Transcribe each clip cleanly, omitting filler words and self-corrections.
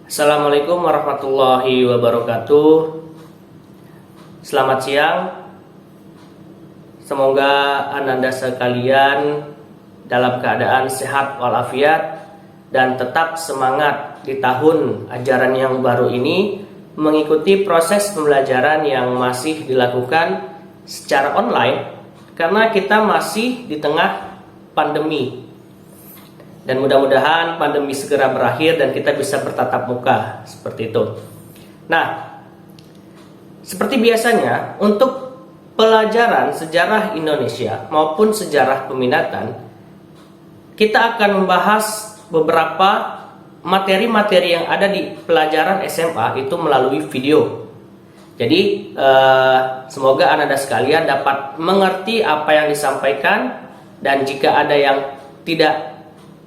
Assalamualaikum warahmatullahi wabarakatuh. Selamat siang. Semoga Ananda sekalian dalam keadaan sehat walafiat dan tetap semangat di tahun ajaran yang baru ini mengikuti proses pembelajaran yang masih dilakukan secara online karena kita masih di tengah pandemi. Dan mudah-mudahan pandemi segera berakhir dan kita bisa bertatap muka seperti itu. Nah, seperti biasanya untuk pelajaran sejarah Indonesia maupun sejarah peminatan, kita akan membahas beberapa materi-materi yang ada di pelajaran SMA itu melalui video. Jadi semoga Anda sekalian dapat mengerti apa yang disampaikan, dan jika ada yang tidak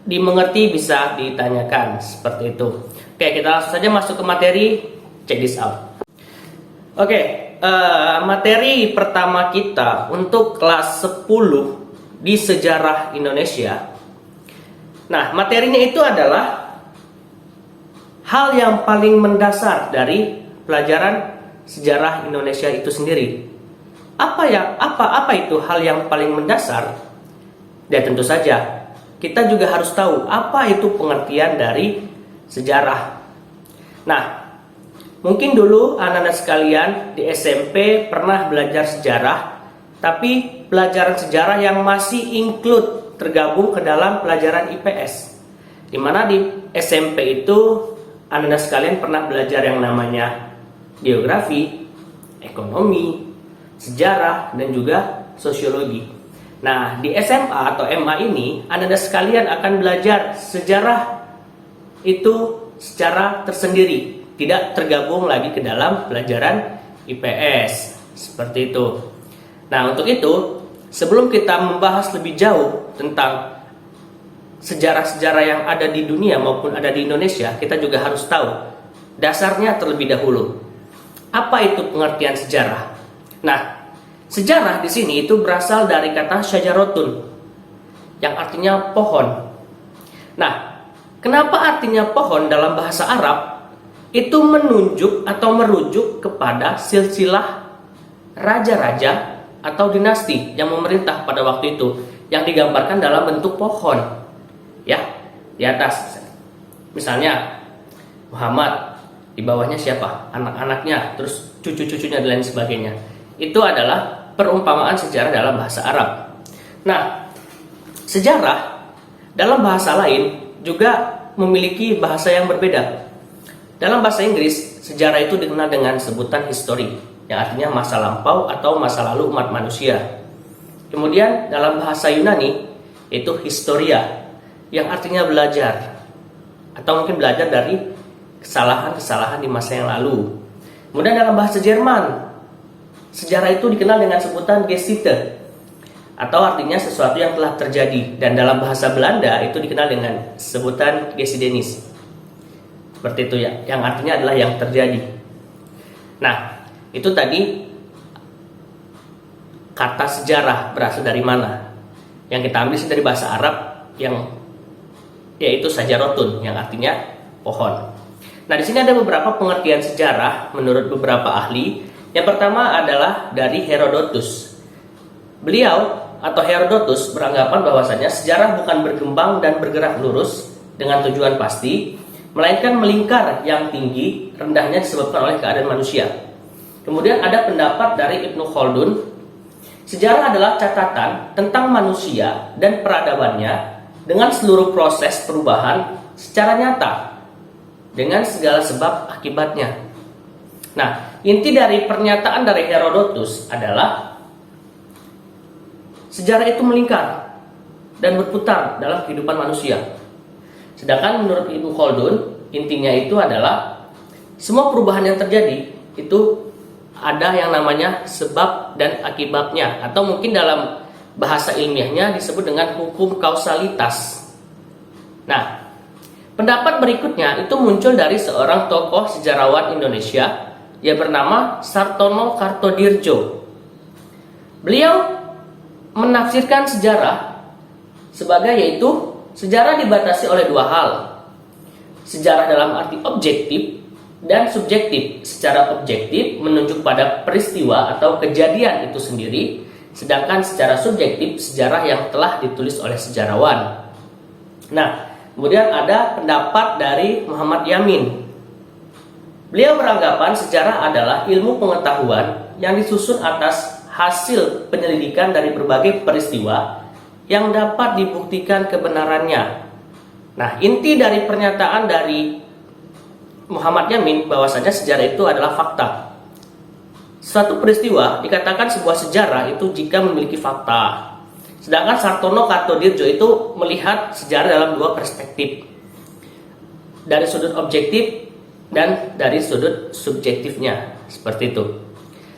dimengerti bisa ditanyakan seperti itu. Oke, kita langsung saja masuk ke materi. Check this out. Oke, materi pertama kita untuk kelas 10 di sejarah Indonesia. Nah, materinya itu adalah hal yang paling mendasar dari pelajaran sejarah Indonesia itu sendiri. Apa itu hal yang paling mendasar? Dan tentu saja kita juga harus tahu apa itu pengertian dari sejarah. Nah, mungkin dulu anak-anak sekalian di SMP pernah belajar sejarah, tapi pelajaran sejarah yang masih include tergabung ke dalam pelajaran IPS. Dimana di SMP itu anak-anak sekalian pernah belajar yang namanya geografi, ekonomi, sejarah, dan juga sosiologi. Nah, di SMA atau MA ini, Anda sekalian akan belajar sejarah itu secara tersendiri, tidak tergabung lagi ke dalam pelajaran IPS, seperti itu. Nah, untuk itu, sebelum kita membahas lebih jauh tentang sejarah-sejarah yang ada di dunia maupun ada di Indonesia, kita juga harus tahu dasarnya terlebih dahulu. Apa itu pengertian sejarah? Nah, sejarah di sini itu berasal dari kata syajarotun, yang artinya pohon. Nah, kenapa artinya pohon dalam bahasa Arab? Itu menunjuk atau merujuk kepada silsilah raja-raja atau dinasti yang memerintah pada waktu itu, yang digambarkan dalam bentuk pohon. Ya, di atas. Misalnya Muhammad, di bawahnya siapa? Anak-anaknya, terus cucu-cucunya dan lain sebagainya. Itu adalah perumpamaan sejarah dalam bahasa Arab. Nah, sejarah dalam bahasa lain juga memiliki bahasa yang berbeda. Dalam bahasa Inggris, sejarah itu dikenal dengan sebutan history, yang artinya masa lampau atau masa lalu umat manusia. Kemudian dalam bahasa Yunani, itu historia, yang artinya belajar, atau mungkin belajar dari kesalahan-kesalahan di masa yang lalu. Kemudian dalam bahasa Jerman, sejarah itu dikenal dengan sebutan Geschichte, atau artinya sesuatu yang telah terjadi, dan dalam bahasa Belanda itu dikenal dengan sebutan Geschiedenis. Seperti itu ya, yang artinya adalah yang terjadi. Nah, itu tadi kata sejarah berasal dari mana? Yang kita ambil sih dari bahasa Arab, yang yaitu sajarotun, yang artinya pohon. Nah, di sini ada beberapa pengertian sejarah menurut beberapa ahli. Yang pertama adalah dari Herodotus. Beliau atau Herodotus beranggapan bahwasanya sejarah bukan berkembang dan bergerak lurus dengan tujuan pasti, melainkan melingkar yang tinggi, rendahnya disebabkan oleh keadaan manusia. Kemudian ada pendapat dari Ibnu Khaldun. Sejarah adalah catatan tentang manusia dan peradabannya dengan seluruh proses perubahan secara nyata, dengan segala sebab akibatnya. Nah, inti dari pernyataan dari Herodotus adalah sejarah itu melingkar dan berputar dalam kehidupan manusia. Sedangkan menurut Ibnu Khaldun, intinya itu adalah semua perubahan yang terjadi itu ada yang namanya sebab dan akibatnya, atau mungkin dalam bahasa ilmiahnya disebut dengan hukum kausalitas. Nah, pendapat berikutnya itu muncul dari seorang tokoh sejarawan Indonesia yang bernama Sartono Kartodирjo. Beliau menafsirkan sejarah sebagai yaitu sejarah dibatasi oleh dua hal. sejarah dalam arti objektif dan subjektif. Secara objektif menunjuk pada peristiwa atau kejadian itu sendiri, sedangkan secara subjektif sejarah yang telah ditulis oleh sejarawan. Nah, kemudian ada pendapat dari Muhammad Yamin. Beliau beranggapan sejarah adalah ilmu pengetahuan yang disusun atas hasil penyelidikan dari berbagai peristiwa yang dapat dibuktikan kebenarannya. Nah, inti dari pernyataan dari Muhammad Yamin bahwasanya sejarah itu adalah fakta. Suatu peristiwa dikatakan sebuah sejarah itu jika memiliki fakta. Sedangkan Sartono Kartodirjo itu melihat sejarah dalam dua perspektif, dari sudut objektif dan dari sudut subjektifnya, seperti itu.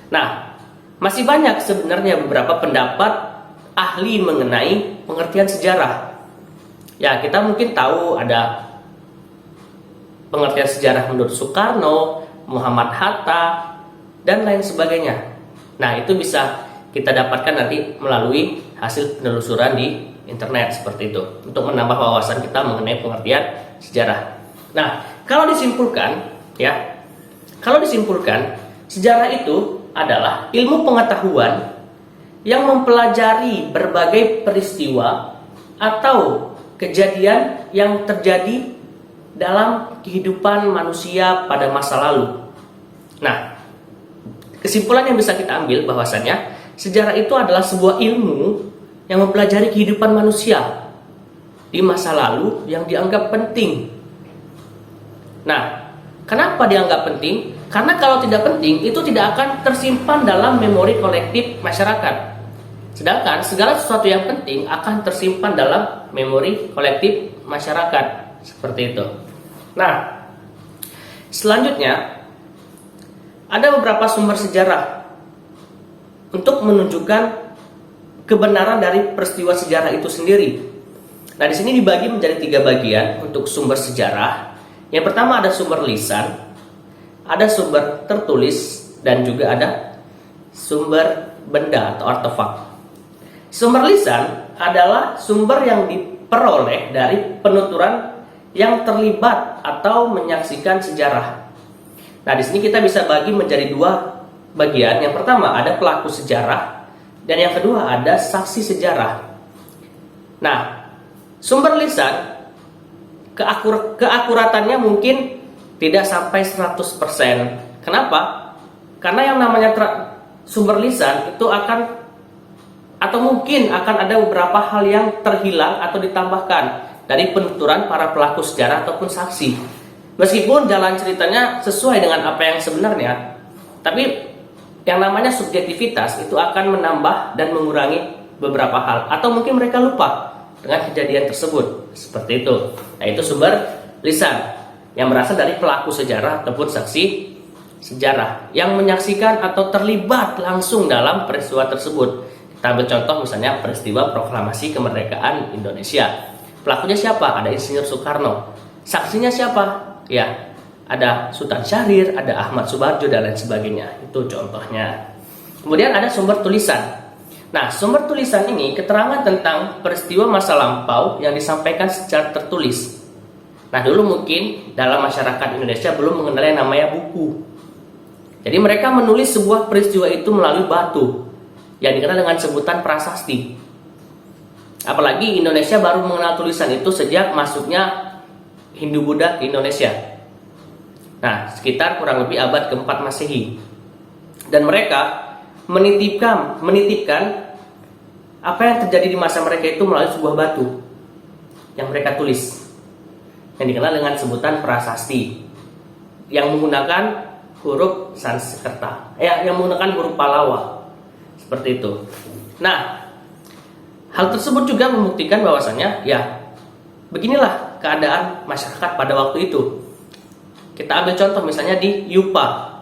Nah, masih banyak sebenarnya beberapa pendapat ahli mengenai pengertian sejarah. Ya, kita mungkin tahu ada pengertian sejarah menurut Soekarno, Muhammad Hatta, dan lain sebagainya. Nah, itu bisa kita dapatkan nanti melalui hasil penelusuran di internet, seperti itu, untuk menambah wawasan kita mengenai pengertian sejarah. Nah, kalau disimpulkan, sejarah itu adalah ilmu pengetahuan yang mempelajari berbagai peristiwa atau kejadian yang terjadi dalam kehidupan manusia pada masa lalu. Nah, kesimpulan yang bisa kita ambil bahwasanya sejarah itu adalah sebuah ilmu yang mempelajari kehidupan manusia di masa lalu yang dianggap penting. Nah, kenapa dianggap penting? Karena kalau tidak penting, itu tidak akan tersimpan dalam memori kolektif masyarakat. Sedangkan segala sesuatu yang penting akan tersimpan dalam memori kolektif masyarakat. Seperti itu. Nah, selanjutnya ada beberapa sumber sejarah untuk menunjukkan kebenaran dari peristiwa sejarah itu sendiri. Nah, di sini dibagi menjadi 3 bagian untuk sumber sejarah. Yang pertama ada sumber lisan, ada sumber tertulis, dan juga ada sumber benda atau artefak. Sumber lisan adalah sumber yang diperoleh dari penuturan yang terlibat atau menyaksikan sejarah. Nah, di sini kita bisa bagi menjadi 2 bagian. Yang pertama ada pelaku sejarah, dan yang kedua ada saksi sejarah. Nah, sumber lisan keakuratannya mungkin tidak sampai 100%. Kenapa? Karena yang namanya sumber lisan itu mungkin akan ada beberapa hal yang terhilang atau ditambahkan dari penuturan para pelaku sejarah ataupun saksi. Meskipun jalan ceritanya sesuai dengan apa yang sebenarnya, tapi yang namanya subjektivitas itu akan menambah dan mengurangi beberapa hal, atau mungkin mereka lupa dengan kejadian tersebut, seperti itu. Nah, itu sumber lisan yang berasal dari pelaku sejarah ataupun saksi sejarah yang menyaksikan atau terlibat langsung dalam peristiwa tersebut. Kita ambil contoh misalnya peristiwa proklamasi kemerdekaan Indonesia. Pelakunya siapa? Ada Insinyur Soekarno. Saksinya siapa? Ya, ada Sultan Syahrir, ada Ahmad Subarjo, dan lain sebagainya. Itu contohnya. Kemudian ada sumber tulisan. Nah, sumber tulisan ini keterangan tentang peristiwa masa lampau yang disampaikan secara tertulis. Nah, dulu mungkin dalam masyarakat Indonesia belum mengenal yang namanya buku. Jadi mereka menulis sebuah peristiwa itu melalui batu yang dikenal dengan sebutan prasasti. Apalagi Indonesia baru mengenal tulisan itu sejak masuknya Hindu-Buddha ke Indonesia. Nah, sekitar kurang lebih abad ke-4 Masehi. Dan mereka menitipkan apa yang terjadi di masa mereka itu melalui sebuah batu yang mereka tulis, yang dikenal dengan sebutan prasasti, yang menggunakan huruf Sanskerta, yang menggunakan huruf Pallawa, seperti itu. Nah, hal tersebut juga membuktikan bahwasannya ya beginilah keadaan masyarakat pada waktu itu. Kita ambil contoh misalnya di Yupa,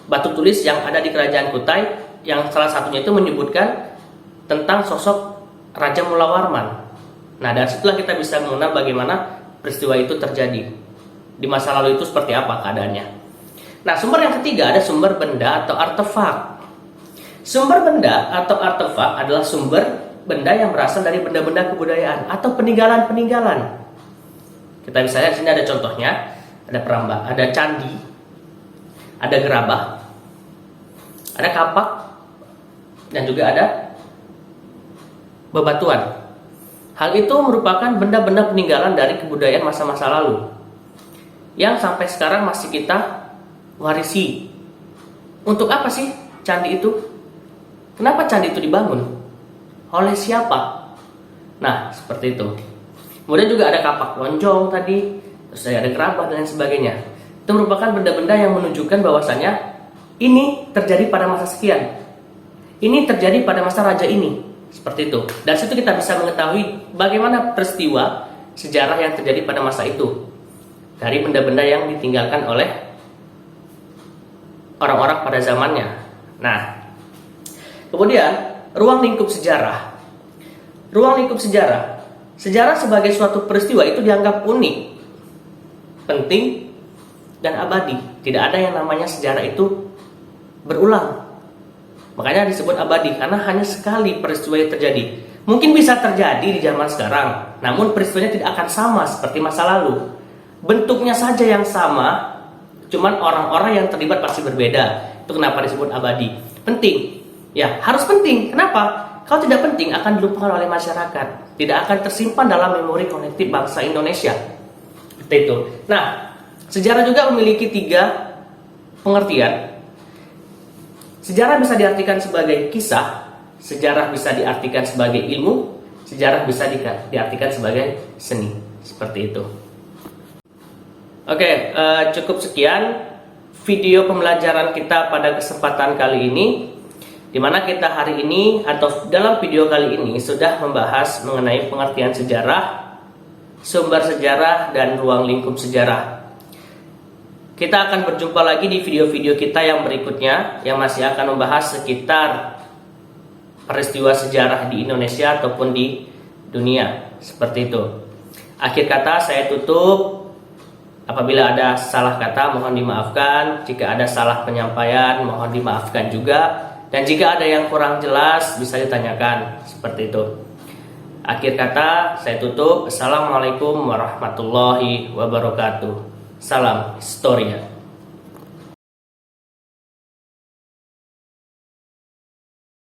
batu tulis yang ada di Kerajaan Kutai, yang salah satunya itu menyebutkan tentang sosok Raja Mula Warman. Nah, dari situlah kita bisa mengenal bagaimana peristiwa itu terjadi di masa lalu itu seperti apa keadaannya. Nah, sumber yang ketiga ada sumber benda atau artefak. Sumber benda atau artefak adalah sumber benda yang berasal dari benda-benda kebudayaan atau peninggalan-peninggalan. Kita bisa lihat di sini ada contohnya, ada perambah, ada candi, ada gerabah, ada kapak, dan juga ada bebatuan. Hal itu merupakan benda-benda peninggalan dari kebudayaan masa-masa lalu yang sampai sekarang masih kita warisi. Untuk apa sih candi itu? Kenapa candi itu dibangun? Oleh siapa? Nah, seperti itu. Kemudian juga ada kapak lonjong tadi, terus ada gerabah dan lain sebagainya. Itu merupakan benda-benda yang menunjukkan bahwasannya ini terjadi pada masa sekian. Ini terjadi pada masa raja ini. Seperti itu. Dari situ kita bisa mengetahui bagaimana peristiwa sejarah yang terjadi pada masa itu dari benda-benda yang ditinggalkan oleh orang-orang pada zamannya. Nah, kemudian ruang lingkup sejarah. Ruang lingkup sejarah. Sejarah sebagai suatu peristiwa itu dianggap unik, penting, dan abadi. Tidak ada yang namanya sejarah itu berulang. Makanya disebut abadi, karena hanya sekali peristiwa yang terjadi. Mungkin bisa terjadi di zaman sekarang, namun peristiwanya tidak akan sama seperti masa lalu. Bentuknya saja yang sama, cuman orang-orang yang terlibat pasti berbeda. Itu kenapa disebut abadi. Penting, ya harus penting. Kenapa? Kalau tidak penting akan dilupakan oleh masyarakat, tidak akan tersimpan dalam memori kolektif bangsa Indonesia. Seperti itu. Nah, sejarah juga memiliki 3 pengertian. Sejarah bisa diartikan sebagai kisah, sejarah bisa diartikan sebagai ilmu, sejarah bisa diartikan sebagai seni. Seperti itu. Oke, cukup sekian video pembelajaran kita pada kesempatan kali ini, di mana kita hari ini atau dalam video kali ini sudah membahas mengenai pengertian sejarah, sumber sejarah, dan ruang lingkup sejarah. Kita akan berjumpa lagi di video-video kita yang berikutnya yang masih akan membahas sekitar peristiwa sejarah di Indonesia ataupun di dunia. Seperti itu. Akhir kata saya tutup. Apabila ada salah kata mohon dimaafkan. Jika ada salah penyampaian mohon dimaafkan juga. Dan jika ada yang kurang jelas bisa ditanyakan. Seperti itu. Akhir kata saya tutup. Assalamualaikum warahmatullahi wabarakatuh. Salam Historia.